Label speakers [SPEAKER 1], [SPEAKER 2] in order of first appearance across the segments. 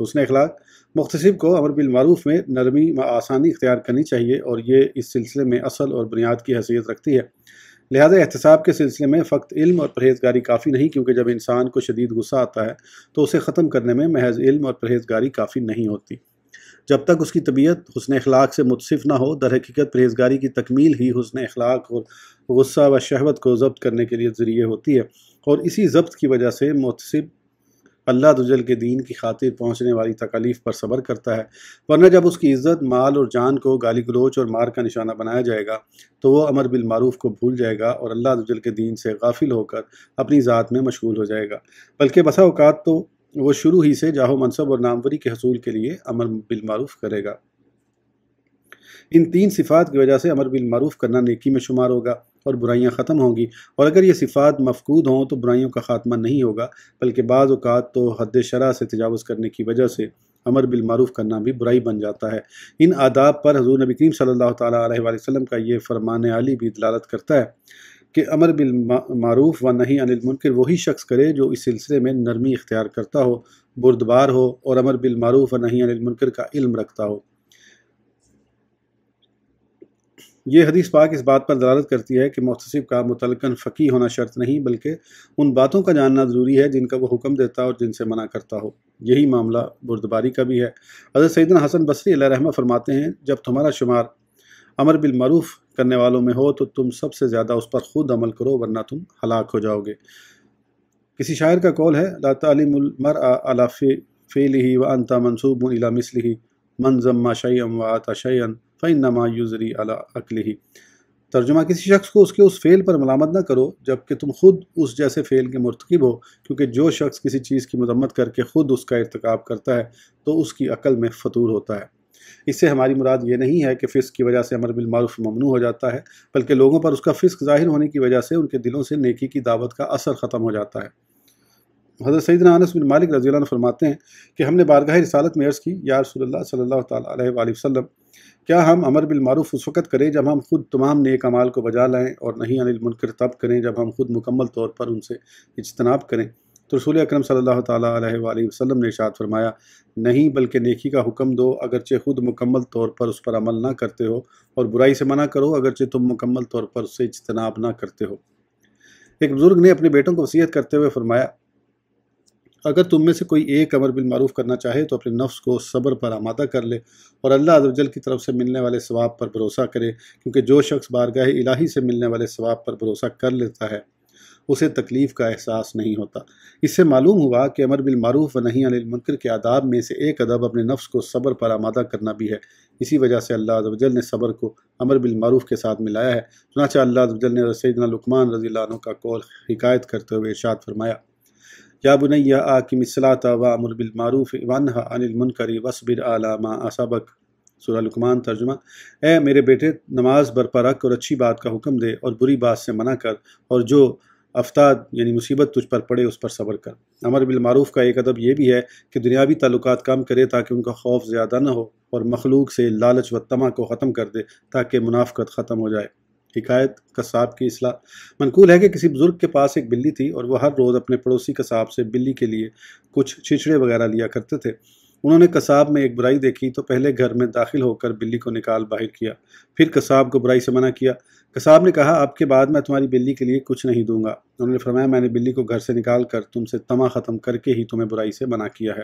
[SPEAKER 1] حسن اخلاق مختصب کو امر بالمعروف میں نرمی و آسانی اختیار کرنی چاہیے، اور یہ اس سلسلے میں اصل اور بنیاد کی حیثیت رکھتی ہے۔ لہذا احتساب کے سلسلے میں فقط علم اور پرہیزگاری کافی نہیں، کیونکہ جب انسان کو شدید غصہ آتا ہے تو اسے ختم کرنے میں محض علم اور پرہیزگاری کافی نہیں ہوتی۔ جب تک اس کی طبیعت حسن اخلاق سے متصف نہ ہو، در حقیقت پرہیزگاری کی تکمیل ہی حسن اخلاق اور غصہ و شہوت کو ضبط کرنے کے لیے ذریعے ہوتی ہے، اور اسی ضبط کی وجہ سے محتسب اللہ عزوجل کے دین کی خاطر پہنچنے والی تکالیف پر صبر کرتا ہے، ورنہ جب اس کی عزت، مال اور جان کو گالی گلوچ اور مار کا نشانہ بنایا جائے گا تو وہ امر بالمعروف کو بھول جائے گا اور اللہ عزوجل کے دین سے غافل ہو کر اپنی ذات میں مشغول ہو جائے گا، بلکہ بسا اوقات تو وہ شروع ہی سے جاہ و منصب اور ناموری کے حصول کے لیے امر بالمعروف کرے گا۔ ان تین صفات کی وجہ سے امر بالمعروف کرنا نیکی میں شمار ہوگا اور برائیاں ختم ہوں گی، اور اگر یہ صفات مفقود ہوں تو برائیوں کا خاتمہ نہیں ہوگا، بلکہ بعض اوقات تو حد شرع سے تجاوز کرنے کی وجہ سے امر بالمعروف کرنا بھی برائی بن جاتا ہے۔ ان آداب پر حضور نبی کریم صلی اللہ تعالیٰ علیہ وآلہ وسلم کا یہ فرمان عالی بھی دلالت کرتا ہے کہ امر بالمعروف و نہی عن المنکر وہی شخص کرے جو اس سلسلے میں نرمی اختیار کرتا ہو، بردبار ہو اور امر بالمعروف و نہی عن المنکر کا علم رکھتا ہو۔ یہ حدیث پاک اس بات پر دلالت کرتی ہے کہ محتسب کا متعلقاً فقیہ ہونا شرط نہیں، بلکہ ان باتوں کا جاننا ضروری ہے جن کا وہ حکم دیتا اور جن سے منع کرتا ہو۔ یہی معاملہ بردباری کا بھی ہے۔ حضرت سیدنا حسن بصری علیہ رحمہ فرماتے ہیں، جب تمہارا شمار امر بالمعروف کرنے والوں میں ہو تو تم سب سے زیادہ اس پر خود عمل کرو، ورنہ تم ہلاک ہو جاؤ گے۔ کسی شاعر کا قول ہے، لا تعلم المرء علی فعلہ وانت منصوب الی مثلہ من ذم شیئا وآت شیئا فإنما یجری علی عقلہ۔ ترجمہ، کسی شخص کو اس کے اس فعل پر ملامت نہ کرو جبکہ تم خود اس جیسے فعل کے مرتکب ہو، کیونکہ جو شخص کسی چیز کی مذمت کر کے خود اس کا ارتکاب کرتا ہے تو اس کی عقل میں فطور ہوتا ہے۔ اس سے ہماری مراد یہ نہیں ہے کہ فسق کی وجہ سے امر بالمعروف ممنوع ہو جاتا ہے، بلکہ لوگوں پر اس کا فسق ظاہر ہونے کی وجہ سے ان کے دلوں سے نیکی کی دعوت کا اثر ختم ہو جاتا ہے۔ حضرت سیدنا انس بن مالک رضی اللہ عنہ فرماتے ہیں کہ ہم نے بارگاہ رسالت میں عرض کی، یا رسول اللہ صلی اللہ تعالیٰ علیہ وآلہ وسلم، کیا ہم امر بالمعروف اس وقت کریں جب ہم خود تمام نیک اعمال کو بجا لائیں، اور نہی عن المنکر تب کریں جب ہم خود مکمل طور پر ان سے اجتناب کریں؟ تو رسول اکرم صلی اللہ تعالیٰ علیہ وآلہ وسلم نے ارشاد فرمایا، نہیں، بلکہ نیکی کا حکم دو اگرچہ خود مکمل طور پر اس پر عمل نہ کرتے ہو، اور برائی سے منع کرو اگرچہ تم مکمل طور پر اس سے اجتناب نہ کرتے ہو۔ ایک بزرگ نے اپنے بیٹوں کو وصیت کرتے ہوئے فرمایا، اگر تم میں سے کوئی ایک امر بالمعروف کرنا چاہے تو اپنے نفس کو صبر پر آمادہ کر لے اور اللہ عز و جل کی طرف سے ملنے والے ثواب پر بھروسہ کرے، کیونکہ جو شخص بارگاہ الہی سے ملنے والے ثواب پر بھروسہ کر لیتا ہے اسے تکلیف کا احساس نہیں ہوتا۔ اس سے معلوم ہوا کہ امر بالمعروف و نہی عن المنکر کے آداب میں سے ایک ادب اپنے نفس کو صبر پر آمادہ کرنا بھی ہے۔ اسی وجہ سے اللہ عز و جل نے صبر کو امر بالمعروف کے ساتھ ملایا ہے۔ چنانچہ اللہ عز و جل نے سیدنا لقمان رضی اللہ عنہ کا قول حکایت کرتے ہوئے ارشاد فرمایا، یا بنی اقم الصلاۃ وامر بالمعروف وانہا عن المنکر واصبر علی ما اصابک۔ سورہ لقمان۔ ترجمہ، اے میرے بیٹے، نماز برپا رکھ اور اچھی بات کا حکم دے اور بری بات سے منع کر، اور جو افتاد یعنی مصیبت تجھ پر پڑے اس پر صبر کر۔ امر بالمعروف کا ایک ادب یہ بھی ہے کہ دنیاوی تعلقات کم کرے تاکہ ان کا خوف زیادہ نہ ہو، اور مخلوق سے لالچ و طمع کو ختم کر دے تاکہ منافقت ختم ہو جائے۔ حکایت، قصاب کی اصلاح۔ منقول ہے کہ کسی بزرگ کے پاس ایک بلی تھی اور وہ ہر روز اپنے پڑوسی قصاب سے بلی کے لیے کچھ چھچڑے وغیرہ لیا کرتے تھے۔ انہوں نے قصاب میں ایک برائی دیکھی تو پہلے گھر میں داخل ہو کر بلی کو نکال باہر کیا، پھر قصاب کو برائی سے منع کیا۔ قصاب نے کہا، اب کے بعد میں تمہاری بلی کے لیے کچھ نہیں دوں گا۔ انہوں نے فرمایا، میں نے بلی کو گھر سے نکال کر تم سے طمع ختم کر کے ہی تمہیں برائی سے منع کیا ہے۔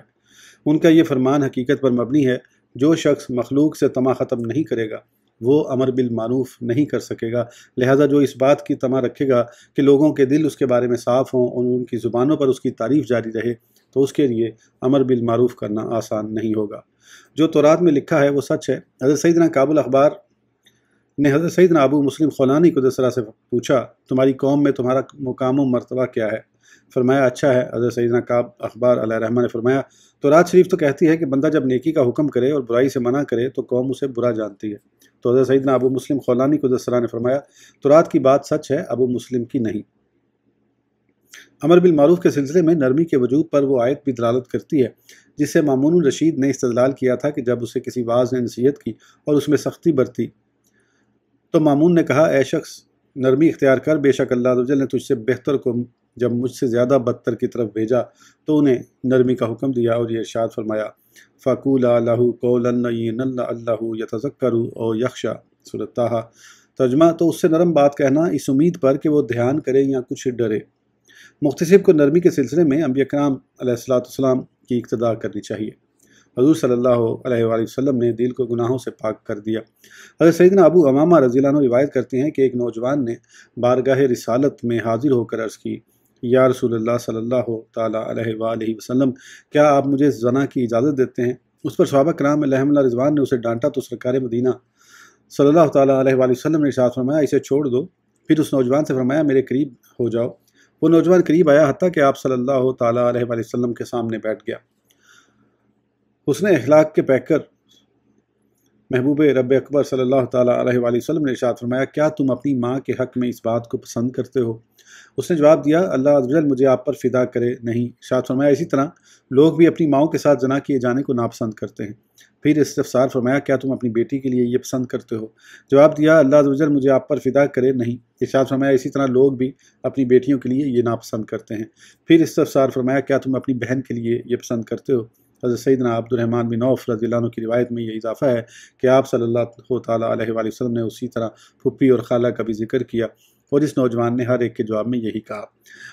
[SPEAKER 1] ان کا یہ فرمان حقیقت پر مبنی ہے، جو شخص مخلوق سے طمع ختم نہیں کرے گا وہ امر بالمعروف نہیں کر سکے گا، لہذا جو اس بات کی طمع رکھے گا کہ لوگوں کے دل اس کے بارے میں صاف ہوں اور ان کی زبانوں پر اس کی تعریف جاری رہے تو اس کے لیے امر بالمعروف کرنا آسان نہیں ہوگا۔ جو تورات میں لکھا ہے وہ سچ ہے۔ حضرت سیدنا کعب الاحبار نے حضرت سیدنا ابو مسلم خولانی کو قدس سرہ سے پوچھا، تمہاری قوم میں تمہارا مقام و مرتبہ کیا ہے؟ فرمایا، اچھا ہے۔ حضرت سیدنا کعب احبار علیہ رحمہ نے فرمایا، تورات شریف تو کہتی ہے کہ بندہ جب نیکی کا حکم کرے اور برائی سے منع کرے تو قوم اسے برا جانتی ہے۔ تو حضرت سیدنا ابو مسلم خولانی کو قدس سرہ نے فرمایا، تورات کی بات سچ ہے، ابو مسلم کی نہیں۔ امر بالمعروف کے سلسلے میں نرمی کے وجوب پر وہ آیت بھی دلالت کرتی ہے جس سے مامون الرشید نے استدلال کیا تھا کہ جب اسے کسی واعظ نے نصیحت کی اور اس میں سختی برتی تو مامون نے کہا، اے شخص، نرمی اختیار کر، بے شک اللہ عز و جل نے تجھ سے بہتر کو جب مجھ سے زیادہ بدتر کی طرف بھیجا تو انہیں نرمی کا حکم دیا اور یہ ارشاد فرمایا فَقُولَا لَهُ قَوْلًا لَّيِّنًا لَعَلَّهُ يَتَذَكَّرُ أَوْ يَخْشَىٰ سورۃ طٰہٰ۔ ترجمہ: تو اس سے نرم بات کہنا اس امید پر کہ وہ دھیان کرے یا کچھ ڈرے۔ مختصب کو نرمی کے سلسلے میں انبیاء کرام علیہ السلام کی اقتداء کرنی چاہیے۔ حضور صلی اللہ علیہ وآلہ وسلم نے دل کو گناہوں سے پاک کر دیا۔ حضرت سیدنا ابو امامہ رضی اللہ عنہ روایت کرتے ہیں کہ ایک نوجوان نے بارگاہ رسالت میں حاضر ہو کر عرض کی یا رسول اللہ صلی اللہ تعالیٰ علیہ وآلہ وسلم، کیا آپ مجھے زنا کی اجازت دیتے ہیں؟ اس پر صحابہ کرام علیہم اللہ رضوان نے اسے ڈانٹا تو سرکار مدینہ صلی اللہ تعالیٰ علیہ وآلہ وسلم نے ارشاد فرمایا اسے چھوڑ دو۔ پھر اس نوجوان سے فرمایا میرے قریب ہو جاؤ۔ وہ نوجوان قریب آیا حتیٰ کہ آپ صلی اللہ تعالیٰ علیہ وآلہ وسلم کے سامنے بیٹھ گیا۔ حسن اخلاق کے پیکر محبوب رب اکبر صلی اللہ تعالیٰ علیہ وآلہ وسلم نے ارشاد فرمایا کیا تم اپنی ماں کے حق میں اس بات کو پسند کرتے ہو؟ اس نے جواب دیا اللہ عز و جل مجھے آپ پر فدا کرے نہیں۔ ارشاد فرمایا اسی طرح لوگ بھی اپنی ماؤں کے ساتھ زنا کیے جانے کو ناپسند کرتے ہیں۔ پھر استفسار فرمایا کیا تم اپنی بیٹی کے لیے یہ پسند کرتے ہو؟ جواب دیا اللہ عز و جل مجھے آپ پر فدا کرے نہیں۔ ارشاد فرمایا اسی طرح لوگ بھی اپنی بیٹیوں کے لیے یہ ناپسند کرتے ہیں۔ پھر استفسار فرمایا کیا تم اپنی بہن کے لیے یہ پسند کرتے ہو؟ حضرت سیدنا عبد الرحمن بن عوف رضی اللہ عنہ کی روایت میں یہ اضافہ ہے کہ آپ صلی اللہ تعالیٰ علیہ وآلہ وسلم نے اسی طرح پھپھی اور خالہ کا بھی ذکر کیا، اور اس نوجوان نے ہر ایک کے جواب میں یہی کہا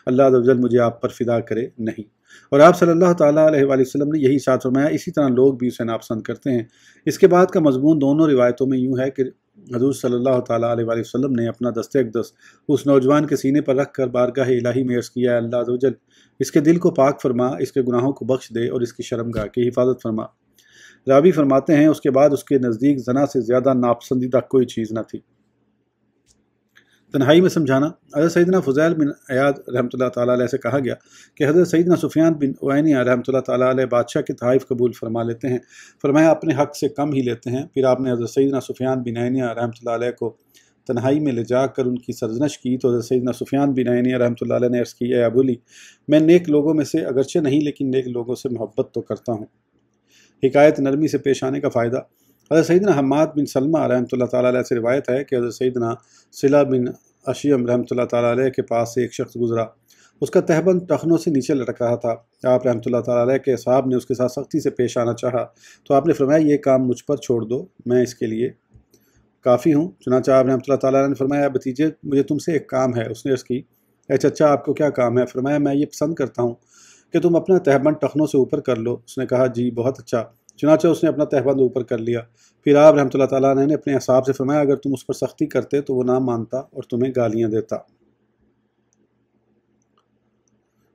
[SPEAKER 1] اللہ عز و جل مجھے آپ پر فدا کرے نہیں۔ اور آپ صلی اللہ تعالیٰ علیہ وآلہ وسلم نے یہی ارشاد فرمایا اسی طرح لوگ بھی اسے ناپسند کرتے ہیں۔ اس کے بعد کا مضمون دونوں روایتوں میں یوں ہے کہ حضور صلی اللہ تعالیٰ علیہ وآلہ وسلم نے اپنا دست اقدس اس نوجوان کے سینے پر رکھ کر بارگاہ الہی میں عرض کیا اللہ عز و جل اس کے دل کو پاک فرما، اس کے گناہوں کو بخش دے اور اس کی شرمگاہ کی حفاظت فرما۔ راوی فرماتے ہیں اس کے بعد اس کے نزدیک زنا سے زیادہ ناپسندیدہ کوئی چیز نہ تھی۔ تنہائی میں سمجھانا۔ حضرت سیدنا فضیل بن عیاض رحمۃ اللہ تعالیٰ علیہ سے کہا گیا کہ حضرت سیدنا سفیان بن عیینہ رحمۃ اللہ تعالیٰ علیہ بادشاہ کے تحائف قبول فرما لیتے ہیں، فرمایا اپنے حق سے کم ہی لیتے ہیں۔ پھر آپ نے حضرت سیدنا سفیان بن عیینہ رحمۃ اللہ علیہ کو تنہائی میں لے جا کر ان کی سرزنش کی تو حضرت سیدنا سفیان بن عیینہ رحمۃ اللہ علیہ نے عرض کی اے ابو علی میں نیک لوگوں میں سے اگرچہ نہیں لیکن نیک لوگوں سے محبت تو کرتا ہوں۔ حکایت نرمی سے پیش آنے کا فائدہ۔ حضرت سیدنا حماد بن سلمہ رحمۃ اللہ تعالیٰ علیہ سے روایت ہے کہ حضرت سیدنا صلہ بن اشیم رحمۃ اللہ تعالیٰ علیہ کے پاس سے ایک شخص گزرا، اس کا تہبند ٹخنوں سے نیچے لٹک رہا تھا۔ آپ رحمۃ اللہ تعالیٰ علیہ کے اصحاب نے اس کے ساتھ سختی سے پیش آنا چاہا تو آپ نے فرمایا یہ کام مجھ پر چھوڑ دو، میں اس کے لیے کافی ہوں۔ چنانچہ آپ رحمۃ اللہ تعالیٰ علیہ نے فرمایا بھتیجے مجھے تم سے ایک کام ہے۔ اس نے عرض کی اے چچا آپ کو کیا کام ہے؟ فرمایا میں یہ پسند کرتا ہوں کہ تم اپنا تہبند ٹخنوں سے اوپر کر لو۔ اس نے کہا جی بہت اچھا۔ چنانچہ اس نے اپنا تہبند اوپر کر لیا۔ پھر آپ رحمۃ اللہ تعالیٰ نے اپنے اصحاب سے فرمایا اگر تم اس پر سختی کرتے تو وہ نہ مانتا اور تمہیں گالیاں دیتا۔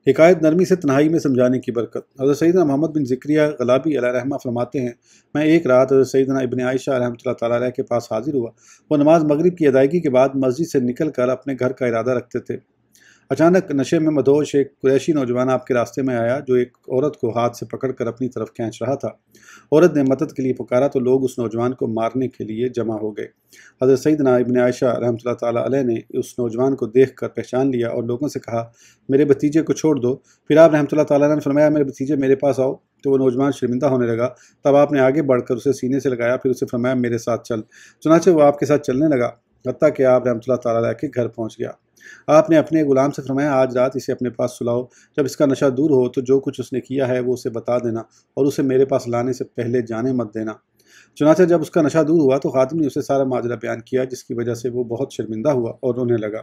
[SPEAKER 1] حکایت نرمی سے تنہائی میں سمجھانے کی برکت۔ حضرت سیدنا محمد بن ذکریہ غلابی علیہ رحمہ فرماتے ہیں میں ایک رات حضرت سیدنا ابن عائشہ رحمۃ اللہ تعالیٰ علیہ کے پاس حاضر ہوا۔ وہ نماز مغرب کی ادائیگی کے بعد مسجد سے نکل کر اپنے گھر کا ارادہ رکھتے تھے۔ اچانک نشے میں مدہوش ایک قریشی نوجوان آپ کے راستے میں آیا جو ایک عورت کو ہاتھ سے پکڑ کر اپنی طرف کھینچ رہا تھا۔ عورت نے مدد کے لیے پکارا تو لوگ اس نوجوان کو مارنے کے لیے جمع ہو گئے۔ حضرت سیدنا ابن عائشہ رحمۃ اللہ تعالیٰ علیہ نے اس نوجوان کو دیکھ کر پہچان لیا اور لوگوں سے کہا میرے بھتیجے کو چھوڑ دو۔ پھر آپ رحمۃ اللہ تعالیٰ نے فرمایا میرے بھتیجے میرے پاس آؤ، تو وہ نوجوان شرمندہ ہونے لگا۔ تب آپ نے آگے بڑھ کر اسے سینے سے لگایا، پھر اسے فرمایا میرے ساتھ چل۔ چنانچہ وہ آپ کے ساتھ چلنے لگا حتیٰ کہ آپ رحمۃ اللہ تعالیٰ علیہ کے گھر پہنچ گیا۔ آپ نے اپنے غلام سے فرمایا آج رات اسے اپنے پاس سلاؤ، جب اس کا نشہ دور ہو تو جو کچھ اس نے کیا ہے وہ اسے بتا دینا اور اسے میرے پاس لانے سے پہلے جانے مت دینا۔ چنانچہ جب اس کا نشہ دور ہوا تو خادم نے اسے سارا ماجرا بیان کیا جس کی وجہ سے وہ بہت شرمندہ ہوا اور رونے لگا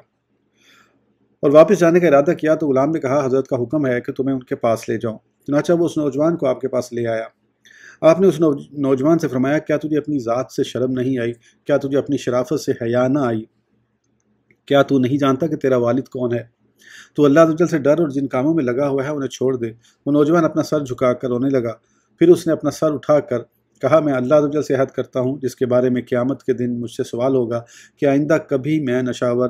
[SPEAKER 1] اور واپس جانے کا ارادہ کیا تو غلام نے کہا حضرت کا حکم ہے کہ تمہیں ان کے پاس لے جاؤں۔ چنانچہ وہ اس نوجوان کو آپ کے پاس لے آیا۔ آپ نے اس نوجوان سے فرمایا کیا تجھے اپنی ذات سے شرم نہیں آئی؟ کیا تجھے اپنی شرافت سے حیا نہ آئی؟ کیا تو نہیں جانتا کہ تیرا والد کون ہے؟ تو اللہ عز و جل سے ڈر اور جن کاموں میں لگا ہوا ہے انہیں چھوڑ دے۔ وہ نوجوان اپنا سر جھکا کر رونے لگا۔ پھر اس نے اپنا سر اٹھا کر کہا میں اللہ عز و جل سے عہد کرتا ہوں جس کے بارے میں قیامت کے دن مجھ سے سوال ہوگا کہ آئندہ کبھی میں نشاور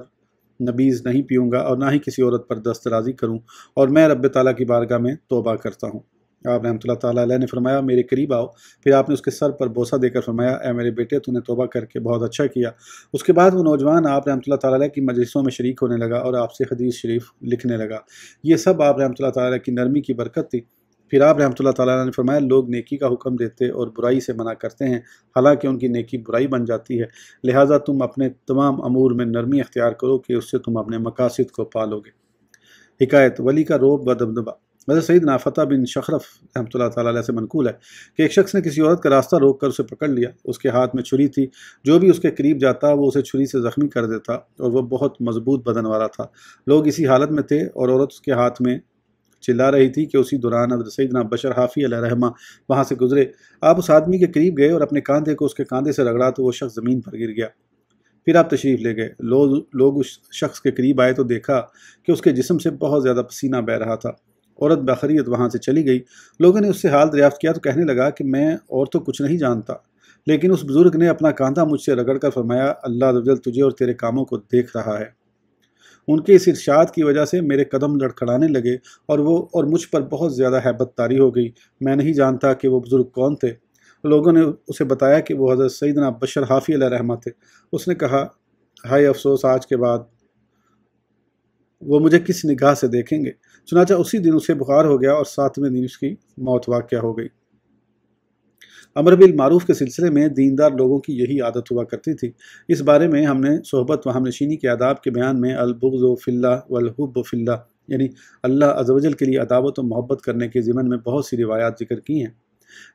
[SPEAKER 1] نبیذ نہیں پیوں گا اور نہ ہی کسی عورت پر دست درازی کروں، اور میں رب تعالیٰ کی بارگاہ میں توبہ کرتا ہوں۔ آپ رحمۃ اللہ تعالیٰ علیہ نے فرمایا میرے قریب آؤ۔ پھر آپ نے اس کے سر پر بوسہ دے کر فرمایا اے میرے بیٹے تو نے توبہ کر کے بہت اچھا کیا۔ اس کے بعد وہ نوجوان آپ رحمۃ اللہ تعالیٰ علیہ کی مجلسوں میں شریک ہونے لگا اور آپ سے حدیث شریف لکھنے لگا۔ یہ سب آپ رحمۃ اللہ تعالیٰ علیہ کی نرمی کی برکت تھی۔ پھر آپ رحمۃ اللہ تعالیٰ علیہ نے فرمایا لوگ نیکی کا حکم دیتے اور برائی سے منع کرتے ہیں حالانکہ ان کی نیکی برائی بن جاتی ہے، لہٰذا تم اپنے تمام امور میں نرمی اختیار کرو کہ اس سے تم اپنے مقاصد کو پالو گے۔ حکایت ولی کا روب و دبدبہ۔ حضرت سیدنا فتح بن شخرف رحمۃ اللہ تعالیٰ علیہ سے منقول ہے کہ ایک شخص نے کسی عورت کا راستہ روک کر اسے پکڑ لیا۔ اس کے ہاتھ میں چھری تھی، جو بھی اس کے قریب جاتا وہ اسے چھری سے زخمی کر دیتا، اور وہ بہت مضبوط بدن والا تھا۔ لوگ اسی حالت میں تھے اور عورت اس کے ہاتھ میں چلا رہی تھی کہ اسی دوران حضرت سیدنا بشر حافی علیہ رحمہ وہاں سے گزرے۔ آپ اس آدمی کے قریب گئے اور اپنے کاندھے کو اس کے کاندھے سے رگڑا تو وہ شخص زمین پر گر گیا۔ پھر آپ تشریف لے گئے۔ لوگ اس شخص کے قریب آئے تو دیکھا کہ اس کے جسم سے بہت زیادہ پسینہ بہہ رہا تھا۔ عورت بخریت وہاں سے چلی گئی۔ لوگوں نے اس سے حال دریافت کیا تو کہنے لگا کہ میں اور تو کچھ نہیں جانتا، لیکن اس بزرگ نے اپنا کاندھا مجھ سے رگڑ کر فرمایا، اللہ عز و جل تجھے اور تیرے کاموں کو دیکھ رہا ہے۔ ان کے اس ارشاد کی وجہ سے میرے قدم لڑکھڑانے لگے اور مجھ پر بہت زیادہ ہیبت طاری ہو گئی۔ میں نہیں جانتا کہ وہ بزرگ کون تھے۔ لوگوں نے اسے بتایا کہ وہ حضرت سیدنا بشر حافی علیہ رحمہ تھے۔ اس نے کہا، ہائے افسوس، آج کے بعد وہ مجھے کس نگاہ سے دیکھیں گے؟ چنانچہ اسی دن اسے بخار ہو گیا اور 7ویں دن اس کی موت واقع ہو گئی۔ امر بالمعروف کے سلسلے میں دیندار لوگوں کی یہی عادت ہوا کرتی تھی۔ اس بارے میں ہم نے صحبت و ہم نشینی کے آداب کے بیان میں البغض فی اللہ والحب فی اللہ، یعنی اللہ عز و جل کے لیے عداوت و محبت کرنے کے ضمن میں بہت سی روایات ذکر کی ہیں،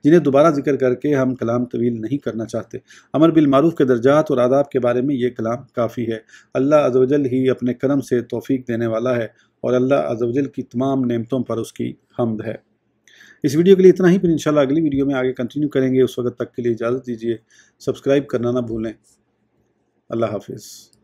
[SPEAKER 1] جنہیں دوبارہ ذکر کر کے ہم کلام طویل نہیں کرنا چاہتے۔ امر بالمعروف کے درجات اور آداب کے بارے میں یہ کلام کافی ہے۔ اللہ عز و جل ہی اپنے کرم سے توفیق دینے والا ہے، اور اللہ عز و جل کی تمام نعمتوں پر اس کی حمد ہے۔ اس ویڈیو کے لیے اتنا ہی، پھر انشاءاللہ اگلی ویڈیو میں آگے کنٹینیو کریں گے۔ اس وقت تک کے لیے اجازت دیجیے، سبسکرائب کرنا نہ بھولیں۔ اللہ حافظ۔